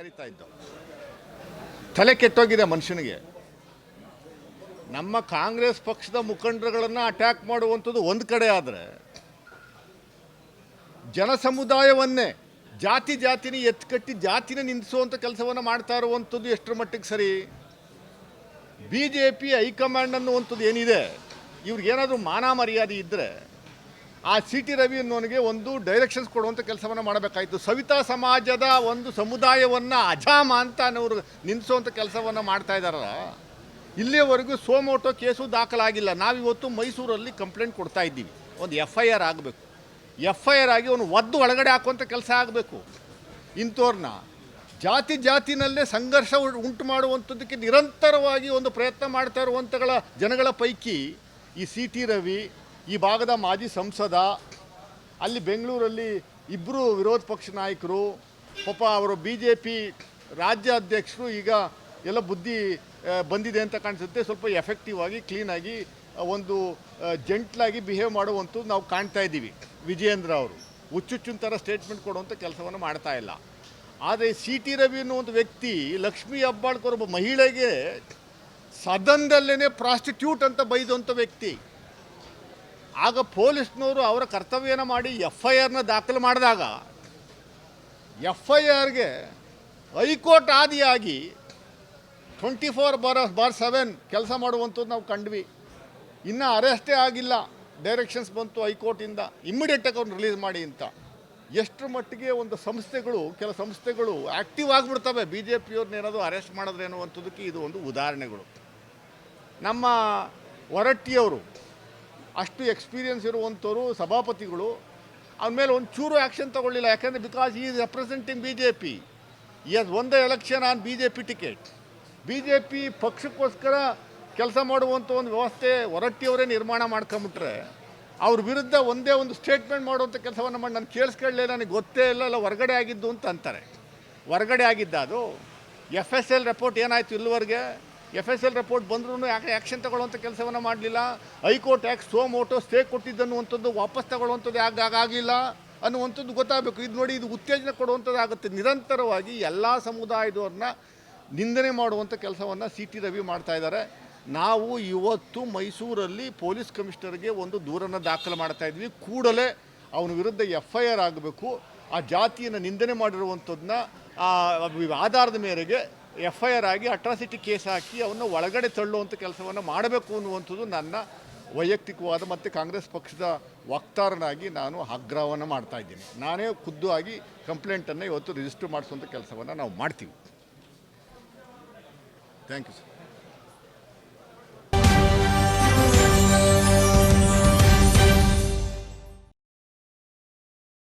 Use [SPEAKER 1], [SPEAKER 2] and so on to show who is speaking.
[SPEAKER 1] ಕರೀತಾ ಇದ್ದೋ. ತಲೆ ಕೆಟ್ಟೋಗಿದೆ ಮನುಷ್ಯನಿಗೆ. ನಮ್ಮ ಕಾಂಗ್ರೆಸ್ ಪಕ್ಷದ ಮುಖಂಡರುಗಳನ್ನು ಅಟ್ಯಾಕ್ ಮಾಡುವಂಥದ್ದು ಒಂದು ಕಡೆ ಆದರೆ, ಜನ ಸಮುದಾಯವನ್ನೇ ಜಾತಿನೇ ಎತ್ಕಟ್ಟಿ ಜಾತಿನ ನಿಂದಿಸುವಂಥ ಕೆಲಸವನ್ನು ಮಾಡ್ತಾ ಇರುವಂಥದ್ದು ಎಷ್ಟರ ಮಟ್ಟಿಗೆ ಸರಿ? BJP ಹೈಕಮಾಂಡ್ ಅನ್ನುವಂಥದ್ದು ಏನಿದೆ, ಇವ್ರಿಗೇನಾದರೂ ಮಾನ ಮರ್ಯಾದೆ ಇದ್ದರೆ ಆ CT ರವಿ ಅನ್ನೋನಿಗೆ ಒಂದು ಡೈರೆಕ್ಷನ್ಸ್ ಕೊಡುವಂಥ ಕೆಲಸವನ್ನು ಮಾಡಬೇಕಾಯಿತು. ಸವಿತಾ ಸಮಾಜದ ಒಂದು ಸಮುದಾಯವನ್ನು ಅಜಾಮ ಅಂತ ಅನ್ನೋರು ನಿಲ್ಲಿಸುವಂಥ ಕೆಲಸವನ್ನು ಮಾಡ್ತಾ ಇದ್ದಾರಲ್ಲ, ಇಲ್ಲಿಯವರೆಗೂ ಸೋಮೋಟೋ ಕೇಸು ದಾಖಲಾಗಿಲ್ಲ. ನಾವಿವತ್ತು ಮೈಸೂರಲ್ಲಿ ಕಂಪ್ಲೇಂಟ್ ಕೊಡ್ತಾ ಇದ್ದೀವಿ. ಒಂದು FIR ಆಗಬೇಕು. FIR ಆಗಿ ಅವನು ಒದ್ದು ಒಳಗಡೆ ಹಾಕುವಂಥ ಕೆಲಸ ಆಗಬೇಕು. ಇಂಥವ್ರನ್ನ ಜಾತಿನಲ್ಲೇ ಸಂಘರ್ಷ ಉಂಟು ಮಾಡುವಂಥದ್ದಕ್ಕೆ ನಿರಂತರವಾಗಿ ಒಂದು ಪ್ರಯತ್ನ ಮಾಡ್ತಾ ಇರುವಂಥಗಳ ಜನಗಳ ಪೈಕಿ ಈ CT ರವಿ, ಈ ಭಾಗದ ಮಾಜಿ ಸಂಸದ, ಅಲ್ಲಿ ಬೆಂಗಳೂರಲ್ಲಿ ಇಬ್ಬರು ವಿರೋಧ ಪಕ್ಷ ನಾಯಕರು, ಪಾಪ ಅವರು BJP ರಾಜ್ಯ ಅಧ್ಯಕ್ಷರು, ಈಗ ಎಲ್ಲ ಬುದ್ಧಿ ಬಂದಿದೆ ಅಂತ ಕಾಣಿಸುತ್ತೆ. ಸ್ವಲ್ಪ ಎಫೆಕ್ಟಿವ್ ಆಗಿ ಕ್ಲೀನಾಗಿ ಒಂದು ಜೆಂಟ್ಲಾಗಿ ಬಿಹೇವ್ ಮಾಡುವಂಥದ್ದು ನಾವು ಕಾಣ್ತಾ ಇದ್ದೀವಿ. ವಿಜಯೇಂದ್ರ ಅವರು ಹುಚ್ಚುಚ್ಚಿನ ಥರ ಸ್ಟೇಟ್ಮೆಂಟ್ ಕೊಡುವಂಥ ಕೆಲಸವನ್ನು ಮಾಡ್ತಾ ಇಲ್ಲ. ಆದರೆ CT ರವಿ ಅನ್ನುವಂಥ ವ್ಯಕ್ತಿ ಲಕ್ಷ್ಮೀ ಹೆಬ್ಬಾಳ್ಕರ್ ಒಬ್ಬ ಮಹಿಳೆಗೆ ಸದನದಲ್ಲೇ ಪ್ರಾಸ್ಟಿಟ್ಯೂಟ್ ಅಂತ ಬೈದಂಥ ವ್ಯಕ್ತಿ. ಆಗ ಪೊಲೀಸ್ನವರು ಅವರ ಕರ್ತವ್ಯನ ಮಾಡಿ FIRನ ದಾಖಲು ಮಾಡಿದಾಗ FIRಗೆ ಹೈಕೋರ್ಟ್ ಆದಿಯಾಗಿ 24/7 ಕೆಲಸ ಮಾಡುವಂಥದ್ದು ನಾವು ಕಂಡ್ವಿ. ಇನ್ನೂ ಅರೆಸ್ಟೇ ಆಗಿಲ್ಲ, ಡೈರೆಕ್ಷನ್ಸ್ ಬಂತು ಹೈಕೋರ್ಟಿಂದ ಇಮ್ಮಿಡಿಯೇಟಾಗಿ ಅವ್ರನ್ನ ರಿಲೀಸ್ ಮಾಡಿ ಅಂತ. ಎಷ್ಟರ ಮಟ್ಟಿಗೆ ಒಂದು ಕೆಲ ಸಂಸ್ಥೆಗಳು ಆ್ಯಕ್ಟಿವ್ ಆಗಿಬಿಡ್ತವೆ BJPಯವ್ರನ್ನ ಏನಾದರೂ ಅರೆಸ್ಟ್ ಮಾಡಿದ್ರೆ ಅನ್ನುವಂಥದ್ದಕ್ಕೆ ಇದು ಒಂದು ಉದಾಹರಣೆಗಳು. ನಮ್ಮ ಹೊರಟ್ಟಿಯವರು ಅಷ್ಟು ಎಕ್ಸ್ಪೀರಿಯನ್ಸ್ ಇರುವಂಥವ್ರು ಸಭಾಪತಿಗಳು, ಅವನ ಮೇಲೆ ಒಂದು ಚೂರು ಆ್ಯಕ್ಷನ್ ತೊಗೊಳ್ಳಿಲ್ಲ. ಯಾಕೆಂದರೆ ಬಿಕಾಸ್ ಈ ಈಸ್ ರೆಪ್ರೆಸೆಂಟಿಂಗ್ BJP. ಒಂದೇ election on BJP ticket. BJP ಪಕ್ಷಕ್ಕೋಸ್ಕರ ಕೆಲಸ ಮಾಡುವಂಥ ಒಂದು ವ್ಯವಸ್ಥೆ ಹೊರಟ್ಟಿಯವರೇ ನಿರ್ಮಾಣ ಮಾಡ್ಕೊಂಬಿಟ್ರೆ ಅವ್ರ ವಿರುದ್ಧ ಒಂದೇ ಒಂದು ಸ್ಟೇಟ್ಮೆಂಟ್ ಮಾಡುವಂಥ ಕೆಲಸವನ್ನು ಮಾಡಿ ನಾನು ಕೇಳಿಸ್ಕೊಳ್ಳೇ, ನನಗೆ ಗೊತ್ತೇ ಇಲ್ಲ ಹೊರಗಡೆ ಆಗಿದ್ದು ಅಂತ ಅಂತಾರೆ. ಹೊರಗಡೆ ಆಗಿದ್ದ ಅದು FSL ರಿಪೋರ್ಟ್ ಏನಾಯಿತು ಇಲ್ಲಿವರೆಗೆ? FSL ರಿಪೋರ್ಟ್ ಬಂದ್ರೂ ಯಾಕೆ ಆ್ಯಕ್ಷನ್ ತಗೊಳ್ಳುವಂಥ ಕೆಲಸವನ್ನು ಮಾಡಲಿಲ್ಲ? ಹೈಕೋರ್ಟ್ ಯಾಕೆ ಸೋಮೋಟೋ ಸ್ಟೇ ಕೊಟ್ಟಿದ್ದನ್ನುವಂಥದ್ದು ವಾಪಸ್ ತಗೊಳ್ಳುವಂಥದ್ದು ಆಗಲಿಲ್ಲ ಅನ್ನುವಂಥದ್ದು ಗೊತ್ತಾಗಬೇಕು. ಇದು ನೋಡಿ, ಇದು ಉತ್ತೇಜನ ಕೊಡುವಂಥದ್ದು ಆಗುತ್ತೆ. ನಿರಂತರವಾಗಿ ಎಲ್ಲ ಸಮುದಾಯದವ್ರನ್ನ ನಿಂದನೆ ಮಾಡುವಂಥ ಕೆಲಸವನ್ನು CT ರವಿ ಮಾಡ್ತಾ ಇದ್ದಾರೆ. ನಾವು ಇವತ್ತು ಮೈಸೂರಲ್ಲಿ ಪೊಲೀಸ್ ಕಮಿಷನರ್ಗೆ ಒಂದು ದೂರನ್ನು ದಾಖಲು ಮಾಡ್ತಾ ಇದ್ವಿ. ಕೂಡಲೇ ಅವನ ವಿರುದ್ಧ FIR ಆಗಬೇಕು. ಆ ಜಾತಿಯನ್ನು ನಿಂದನೆ ಮಾಡಿರುವಂಥದ್ದನ್ನ ಆಧಾರದ ಮೇರೆಗೆ FIR ಆಗಿ ಅಟ್ರಾಸಿಟಿ ಕೇಸ್ ಹಾಕಿ ಅವನ್ನ ಒಳಗಡೆ ತಳ್ಳುವಂಥ ಕೆಲಸವನ್ನು ಮಾಡಬೇಕು ಅನ್ನುವಂಥದ್ದು ನನ್ನ ವೈಯಕ್ತಿಕವಾದ ಮತ್ತು ಕಾಂಗ್ರೆಸ್ ಪಕ್ಷದ ವಕ್ತಾರನಾಗಿ ನಾನು ಆಗ್ರಹವನ್ನು ಮಾಡ್ತಾ ಇದ್ದೀನಿ. ನಾನೇ ಖುದ್ದಾಗಿ ಕಂಪ್ಲೇಂಟನ್ನು ಇವತ್ತು ರಿಜಿಸ್ಟರ್ ಮಾಡಿಸುವಂಥ ಕೆಲಸವನ್ನು ನಾವು ಮಾಡ್ತೀವಿ. Thank you sir.